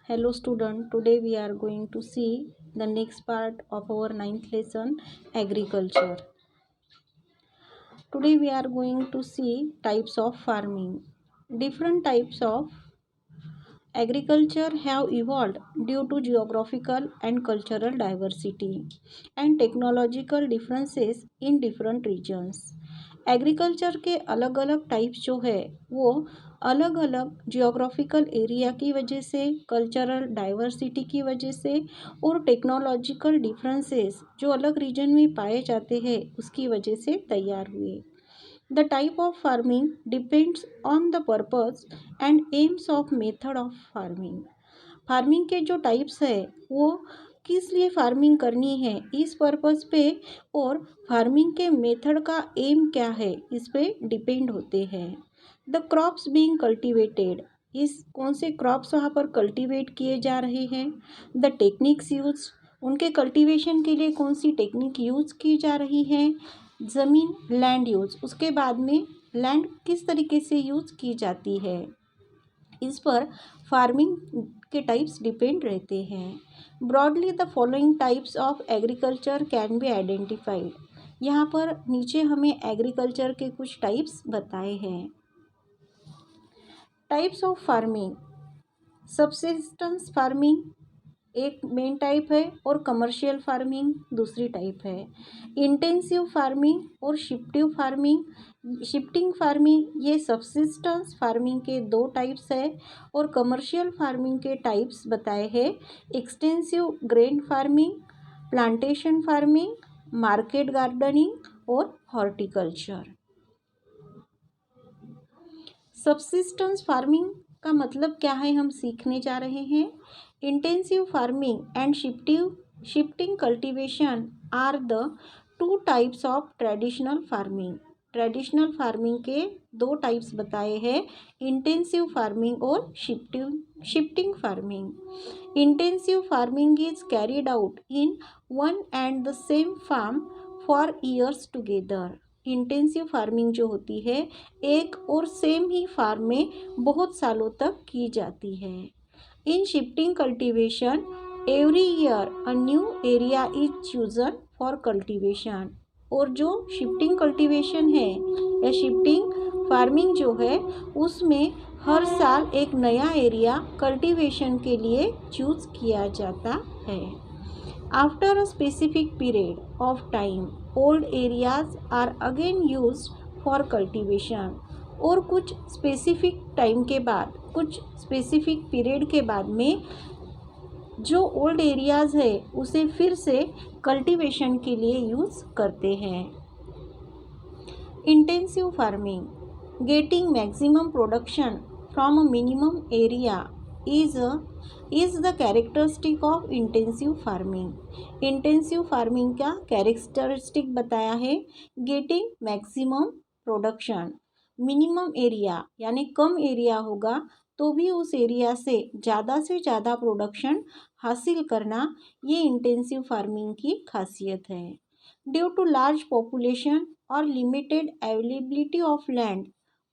Hello student, today we are going to see the next part of our ninth lesson, agriculture. Today we are going to see types of farming. Different types of agriculture have evolved due to geographical and cultural diversity and technological differences in different regions. Agriculture के अलग अलग types जो है वो अलग अलग geographical area की वजह से, कल्चरल डाइवर्सिटी की वजह से और टेक्नोलॉजिकल डिफरेंसेस जो अलग रीजन में पाए जाते हैं उसकी वजह से तैयार हुए. The type of farming depends on the purpose and aims of method of farming. Farming के जो टाइप्स है वो किस लिए फार्मिंग करनी है इस पर्पस पे और फार्मिंग के मेथड का एम क्या है इस पे डिपेंड होते हैं. द क्रॉप्स बीइंग कल्टीवेटेड, इस कौन से क्रॉप्स वहाँ पर कल्टीवेट किए जा रहे हैं. द टेक्निक्स यूज, उनके कल्टीवेशन के लिए कौन सी टेक्निक यूज की जा रही है. ज़मीन, लैंड यूज, उसके बाद में लैंड किस तरीके से यूज की जाती है, इस पर फार्मिंग के टाइप्स डिपेंड रहते हैं. Broadly the following types of agriculture can be identified. यहाँ पर नीचे हमें एग्रीकल्चर के कुछ टाइप्स बताए हैं. Types of farming, subsistence farming एक मेन टाइप है और कमर्शियल फार्मिंग दूसरी टाइप है. इंटेंसिव फार्मिंग और शिफ्टिंग फार्मिंग ये सबसिस्टेंस फार्मिंग के दो टाइप्स है और कमर्शियल फार्मिंग के टाइप्स बताए हैं. Extensive grain farming, plantation farming, market gardening और हॉर्टिकल्चर. सबसिस्टेंस फार्मिंग का मतलब क्या है हम सीखने जा रहे हैं. Intensive farming and shifting cultivation are the two types of traditional farming. Traditional farming के दो टाइप्स बताए हैं, इंटेंसिव फार्मिंग और shifting farming. Intensive farming is carried out in one and the same farm for years together. Intensive farming जो होती है एक और सेम ही फार्म में बहुत सालों तक की जाती है. In shifting cultivation every year a new area is chosen for cultivation. और जो शिफ्टिंग कल्टीवेशन है या शिफ्टिंग फार्मिंग जो है उसमें हर साल एक नया एरिया कल्टीवेशन के लिए चूज किया जाता है. After a specific period of time old areas are again used for cultivation. और कुछ स्पेसिफिक टाइम के बाद, कुछ स्पेसिफिक पीरियड के बाद में जो ओल्ड एरियाज़ है उसे फिर से कल्टीवेशन के लिए यूज़ करते हैं. Intensive farming, getting maximum production from a minimum area is the characteristic of intensive farming. Intensive farming का कैरेक्टरिस्टिक बताया है, getting maximum production. Minimum area यानी कम एरिया होगा तो भी उस एरिया से ज़्यादा प्रोडक्शन हासिल करना, ये इंटेंसिव फार्मिंग की खासियत है. ड्यू टू लार्ज पॉपुलेशन और लिमिटेड अवेलेबिलिटी ऑफ लैंड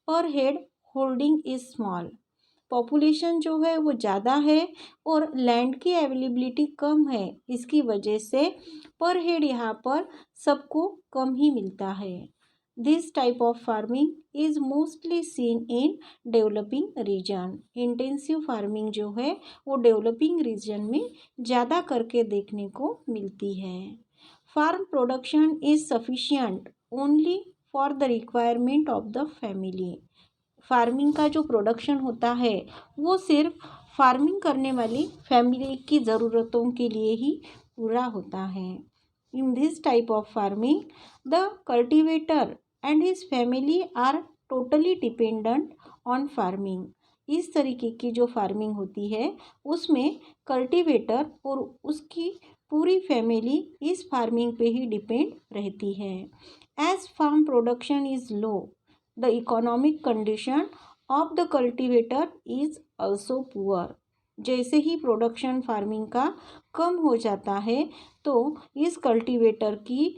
पर head holding is small. Population जो है वो ज़्यादा है और लैंड की अवेलेबिलिटी कम है, इसकी वजह से पर हेड यहाँ पर सबको कम ही मिलता है. This type of farming is mostly seen in developing region. Intensive farming जो है वो डेवलपिंग रीजन में ज़्यादा करके देखने को मिलती है. Farm production is sufficient only for the requirement of the family. Farming का जो प्रोडक्शन होता है वो सिर्फ फार्मिंग करने वाली फैमिली की ज़रूरतों के लिए ही पूरा होता है. In this type of farming the cultivator and his family are totally dependent on farming. इस तरीके की जो फार्मिंग होती है उसमें कल्टीवेटर और उसकी पूरी फैमिली इस फार्मिंग पे ही डिपेंड रहती है. As farm production is low, the economic condition of the cultivator is also poor. जैसे ही प्रोडक्शन फार्मिंग का कम हो जाता है तो इस कल्टीवेटर की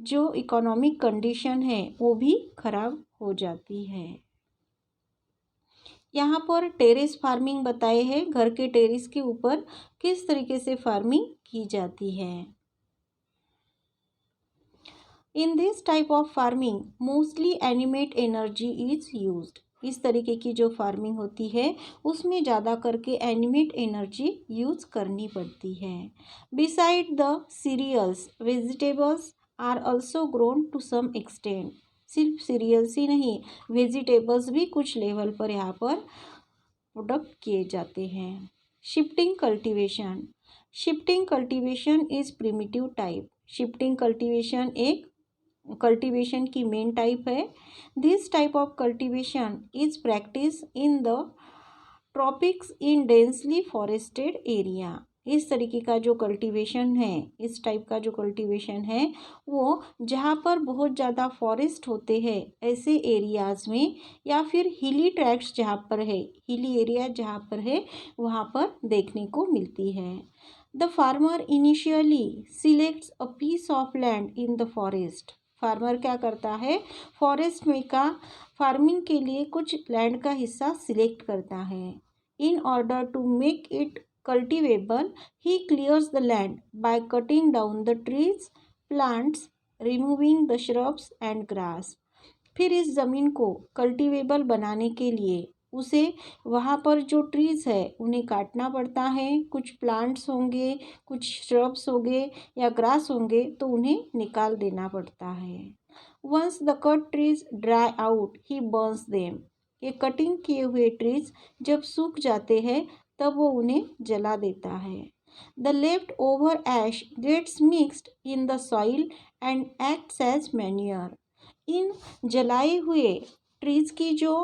जो इकोनॉमिक कंडीशन है वो भी खराब हो जाती है. यहाँ पर टेरेस फार्मिंग बताए हैं, घर के टेरेस के ऊपर किस तरीके से फार्मिंग की जाती है। In this type of farming mostly animate energy is used. इस तरीके की जो फार्मिंग होती है उसमें ज़्यादा करके एनिमेट एनर्जी यूज करनी पड़ती है। Beside the cereals vegetables are also grown to some extent. सिर्फ सीरियल्स ही नहीं, वेजिटेबल्स भी कुछ लेवल पर यहाँ पर प्रोडक्ट किए जाते हैं। Shifting cultivation. Shifting cultivation is primitive type. Shifting cultivation एक कल्टीवेशन की मेन टाइप है। This type of cultivation is practice in the tropics in densely forested area. इस तरीके का जो कल्टीवेशन है, इस टाइप का जो कल्टीवेशन है वो जहाँ पर बहुत ज़्यादा फॉरेस्ट होते हैं ऐसे एरियाज़ में, या फिर हिली ट्रैक्ट्स जहाँ पर है, हिली एरिया जहाँ पर है वहाँ पर देखने को मिलती है। The farmer initially selects a piece of land in the forest. Farmer क्या करता है, फॉरेस्ट में का फार्मिंग के लिए कुछ लैंड का हिस्सा सिलेक्ट करता है। In order to make it cultivable he clears the land by cutting down the trees, plants, removing the shrubs and grass. फिर इस ज़मीन को कल्टिवेबल बनाने के लिए उसे वहाँ पर जो ट्रीज़ है उन्हें काटना पड़ता है। कुछ प्लांट्स होंगे, कुछ श्रब्स होंगे या ग्रास होंगे तो उन्हें निकाल देना पड़ता है। Once the cut trees dry out he burns them. ये कटिंग किए हुए ट्रीज जब सूख जाते हैं तब वो उन्हें जला देता है। The left over ash gets mixed in the soil and acts as manure. इन जलाए हुए ट्रीज की जो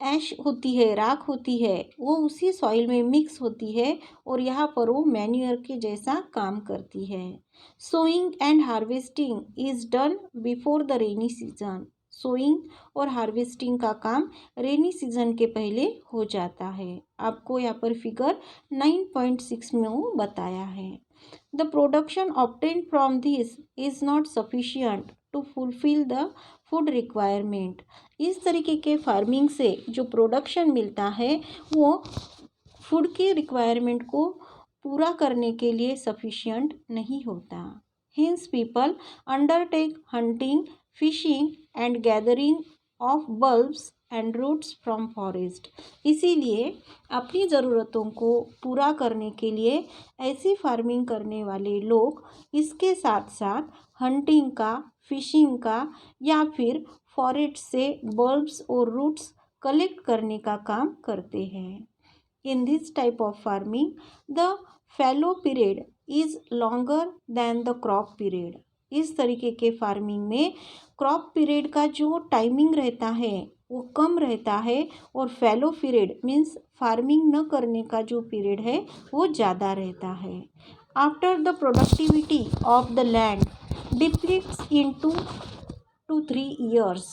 ऐश होती है, राख होती है, वो उसी सॉइल में मिक्स होती है और यहाँ पर वो मैन्योर के जैसा काम करती है। Sowing and harvesting is done before the rainy season. Sowing और हार्वेस्टिंग का काम रेनी सीजन के पहले हो जाता है। आपको यहाँ पर फिगर 9.6 में वो बताया है। The production obtained from this is not sufficient to fulfil the food requirement. इस तरीके के फार्मिंग से जो प्रोडक्शन मिलता है वो फूड की रिक्वायरमेंट को पूरा करने के लिए सफिशिएंट नहीं होता। Hence people undertake hunting, fishing and gathering of bulbs and roots from forest. इसीलिए अपनी ज़रूरतों को पूरा करने के लिए ऐसी फार्मिंग करने वाले लोग इसके साथ साथ हंटिंग का, फिशिंग का या फिर फॉरेस्ट से बल्ब्स और रूट्स कलेक्ट करने का काम करते हैं। In this type of farming the fallow period is longer than the crop period. इस तरीके के फार्मिंग में क्रॉप पीरियड का जो टाइमिंग रहता है वो कम रहता है और फैलो पीरियड मीन्स फार्मिंग न करने का जो पीरियड है वो ज़्यादा रहता है। After the productivity of the land depletes in 2 to 3 years।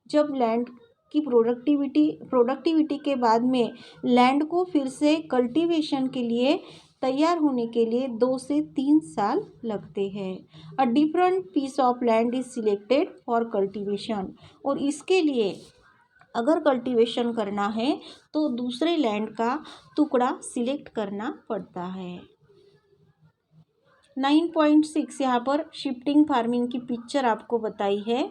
जब लैंड की प्रोडक्टिविटी के बाद में लैंड को फिर से कल्टीवेशन के लिए तैयार होने के लिए 2 से 3 साल लगते हैं। A different piece of land is selected for cultivation. और इसके लिए अगर कल्टीवेशन करना है तो दूसरे लैंड का टुकड़ा सिलेक्ट करना पड़ता है। 9.6 यहाँ पर शिफ्टिंग फार्मिंग की पिक्चर आपको बताई है।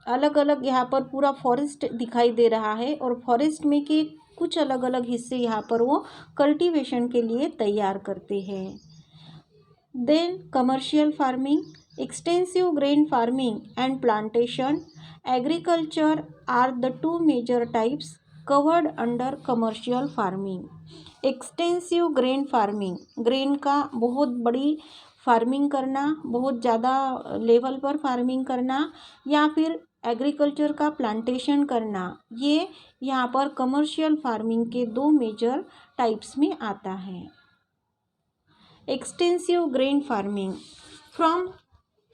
अलग अलग यहाँ पर पूरा फॉरेस्ट दिखाई दे रहा है और फॉरेस्ट में के कुछ अलग अलग हिस्से यहाँ पर वो कल्टीवेशन के लिए तैयार करते हैं। Then commercial farming, extensive grain farming and plantation agriculture are the 2 major types covered under commercial farming. Extensive grain farming, grain का बहुत बड़ी फार्मिंग करना, बहुत ज़्यादा लेवल पर फार्मिंग करना, या फिर एग्रीकल्चर का प्लांटेशन करना, ये यहाँ पर कमर्शियल फार्मिंग के 2 मेजर टाइप्स में आता है। Extensive grain farming, from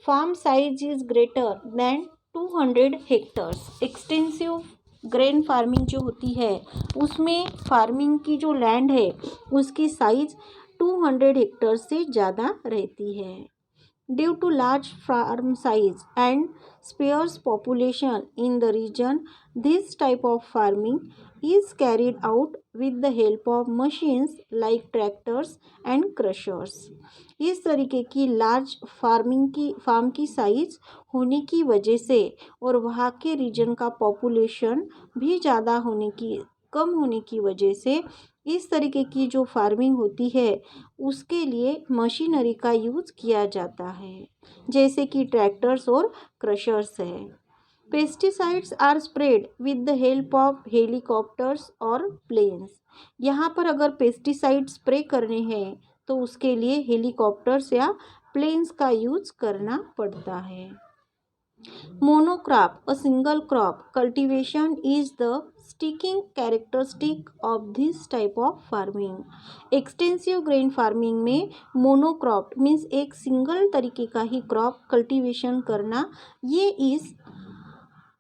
farm size is greater than 200 hectares. Extensive grain farming जो होती है उसमें फार्मिंग की जो लैंड है उसकी साइज 200 हेक्टर से ज़्यादा रहती है। Due to large farm size and sparse population in the region, this type of farming is carried out with the help of machines like tractors and crushers. इस तरीके की लार्ज फार्म की size होने की वजह से और वहाँ के रीजन का पॉपुलेशन भी ज़्यादा होने की कम होने की वजह से इस तरीके की जो फार्मिंग होती है उसके लिए मशीनरी का यूज़ किया जाता है, जैसे कि ट्रैक्टर्स और क्रशर्स है। Pesticides are spread with the help of helicopters और प्लेन्स। यहाँ पर अगर पेस्टिसाइड स्प्रे करने हैं तो उसके लिए हेलीकॉप्टर्स या प्लेन्स का यूज़ करना पड़ता है। Monocrop, a single crop cultivation is the sticking characteristic of this type of farming. Extensive grain farming में मोनोक्रॉप मीन्स एक सिंगल तरीके का ही क्रॉप कल्टीवेशन करना, ये इस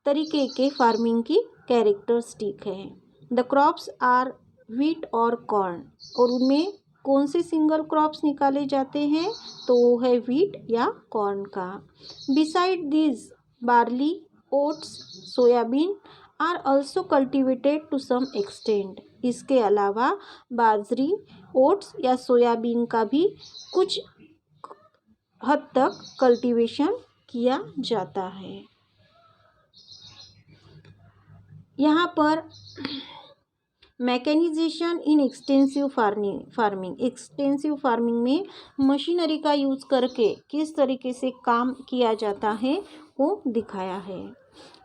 तरीके के फार्मिंग की कैरेक्टरिस्टिक है। द क्रॉप्स आर व्हीट और कॉर्न, और उनमें कौन से सिंगल क्रॉप्स निकाले जाते हैं तो वो है व्हीट या कॉर्न का। Beside this barley, oats, soybean are also cultivated to some extent. इसके अलावा बाजरी, ओट्स या सोयाबीन का भी कुछ हद तक कल्टीवेशन किया जाता है। यहाँ पर मैकेनाइजेशन इन एक्सटेंसिव फार्मिंग में मशीनरी का यूज़ करके किस तरीके से काम किया जाता है वो दिखाया है।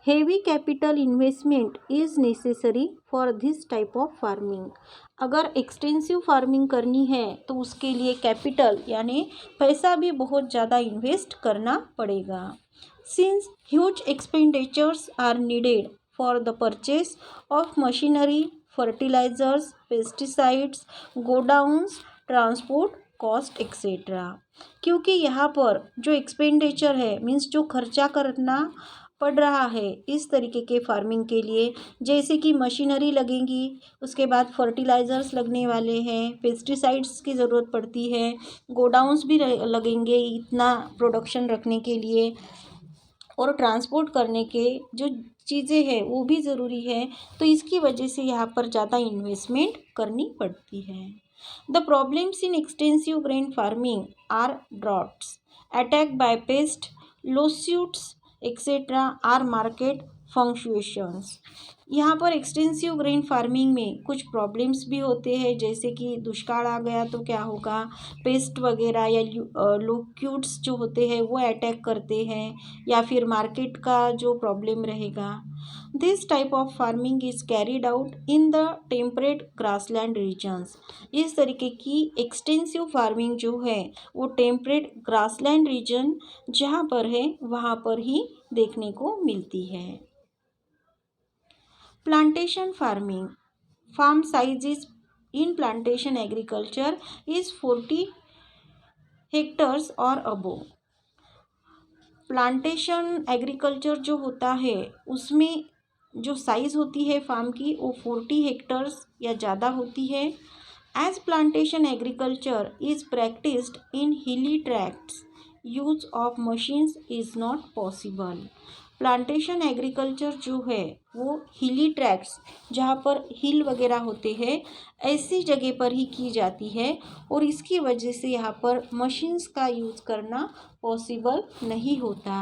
Heavy capital investment is necessary for this type of farming. अगर एक्सटेंसिव फार्मिंग करनी है तो उसके लिए कैपिटल यानी पैसा भी बहुत ज़्यादा इन्वेस्ट करना पड़ेगा। Since huge expenditures are needed for the purchase of machinery, fertilisers, pesticides, godowns, transport cost etcetera. क्योंकि यहाँ पर जो एक्सपेंडिचर है मीन्स जो खर्चा करना पड़ रहा है इस तरीके के फार्मिंग के लिए, जैसे कि मशीनरी लगेंगी, उसके बाद फर्टिलाइज़र्स लगने वाले हैं, पेस्टिसाइड्स की ज़रूरत पड़ती है, गोडाउन्स भी लगेंगे इतना प्रोडक्शन रखने के लिए, और ट्रांसपोर्ट करने के जो चीज़ें हैं वो भी ज़रूरी है। तो इसकी वजह से यहाँ पर ज़्यादा इन्वेस्टमेंट करनी पड़ती है। The problems in extensive grain farming are droughts, attack by pest, locusts etcetera are market fluctuations. यहाँ पर एक्सटेंसिव ग्रेन फार्मिंग में कुछ प्रॉब्लम्स भी होते हैं, जैसे कि दुष्काल आ गया तो क्या होगा, पेस्ट वगैरह या लोक्यूट्स जो होते हैं वो अटैक करते हैं, या फिर मार्केट का जो प्रॉब्लम रहेगा। This type of farming is carried out in the temperate grassland regions. इस तरीके की एक्सटेंसिव फार्मिंग जो है वो टेम्परेट ग्रासलैंड रीजन जहाँ पर है वहाँ पर ही देखने को मिलती है। Plantation farming. Farm sizes in plantation agriculture is 40 hectares or above. Plantation agriculture जो होता है उसमें जो साइज़ होती है फार्म की वो 40 हेक्टर्स या ज़्यादा होती है। As plantation agriculture is practised in hilly tracts, use of machines is not possible. Plantation agriculture जो है वो हिली ट्रैक्ट्स जहाँ पर हिल वगैरह होते हैं ऐसी जगह पर ही की जाती है, और इसकी वजह से यहाँ पर मशीन्स का यूज़ करना पॉसिबल नहीं होता,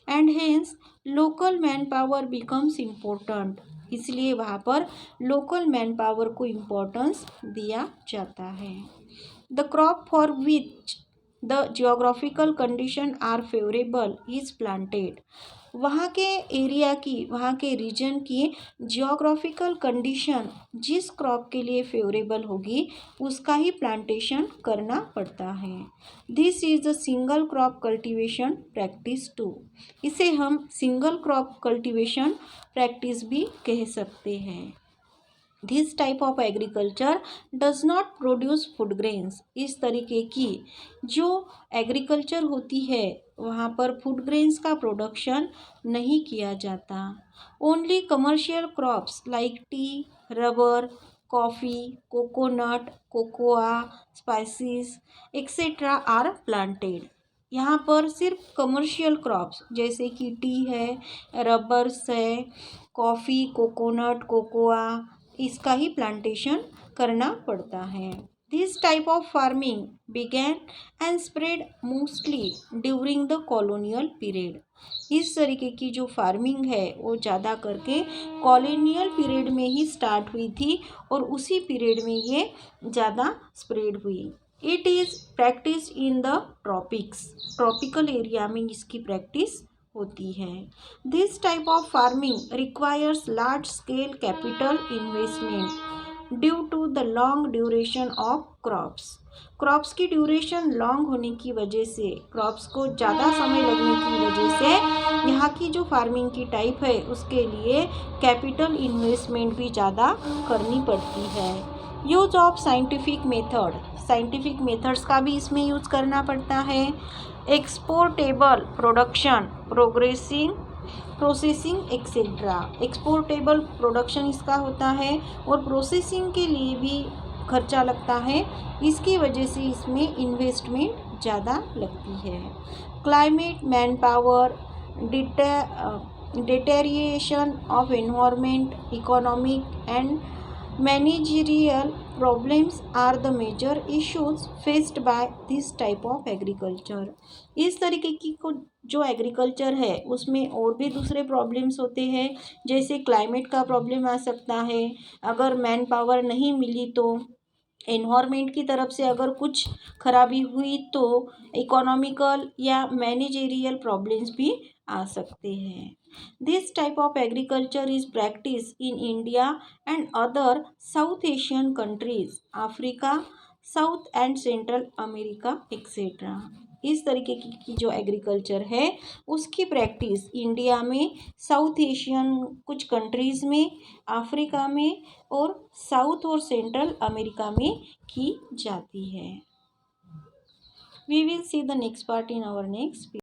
and hence local man power becomes important. इसलिए वहाँ पर लोकल मैन पावर को इम्पोर्टेंस दिया जाता है। The crop for which the geographical condition are favourable is planted. वहाँ के एरिया की, वहाँ के रीजन की जियोग्राफिकल कंडीशन जिस क्रॉप के लिए फेवरेबल होगी उसका ही प्लांटेशन करना पड़ता है। This is the single crop cultivation practice too. इसे हम सिंगल क्रॉप कल्टीवेशन प्रैक्टिस भी कह सकते हैं। This type of agriculture does not produce food grains. इस तरीके की जो एग्रीकल्चर होती है वहाँ पर फूड ग्रेन्स का प्रोडक्शन नहीं किया जाता। Only commercial crops like tea, rubber, coffee, coconut, cocoa, spices etcetera are planted. यहाँ पर सिर्फ कमर्शियल क्रॉप्स जैसे कि टी है, रबर्स है, कॉफ़ी, कोकोनट, कोकोआ, इसका ही प्लांटेशन करना पड़ता है। This type of farming began and spread mostly during the colonial period. इस तरीके की जो फार्मिंग है वो ज़्यादा करके कॉलोनियल पीरियड में ही स्टार्ट हुई थी और उसी पीरियड में ये ज़्यादा स्प्रेड हुई। It is practice in the tropics, tropical area में इसकी प्रैक्टिस होती है। This type of farming requires large scale capital investment due to the long duration of crops. Crops की ड्यूरेशन लॉन्ग होने की वजह से, क्रॉप्स को ज़्यादा समय लगने की वजह से यहाँ की जो फार्मिंग की टाइप है उसके लिए कैपिटल इन्वेस्टमेंट भी ज़्यादा करनी पड़ती है। Use of scientific method, scientific methods का भी इसमें यूज़ करना पड़ता है। Exportable production, processing etcetera. Exportable production इसका होता है और प्रोसेसिंग के लिए भी खर्चा लगता है, इसकी वजह से इसमें इन्वेस्टमेंट ज़्यादा लगती है। Climate, man power, deterioration of environment, economic and managerial problems are the major issues faced by this type of agriculture. इस तरीके की को जो एग्रीकल्चर है उसमें और भी दूसरे प्रॉब्लम्स होते हैं, जैसे क्लाइमेट का प्रॉब्लम आ सकता है, अगर मैन पावर नहीं मिली तो, एनवायरनमेंट की तरफ से अगर कुछ खराबी हुई तो इकोनॉमिकल या मैनेजरियल प्रॉब्लम्स भी आ सकते हैं। This type of agriculture is practice in India and other south Asian countries, Africa, south and central America etcetera. इस तरीके की जो एग्रीकल्चर है उसकी प्रैक्टिस इंडिया में, साउथ एशियन कुछ कंट्रीज़ में, अफ्रीका में और साउथ और सेंट्रल अमेरिका में की जाती है। We will see the next part in our next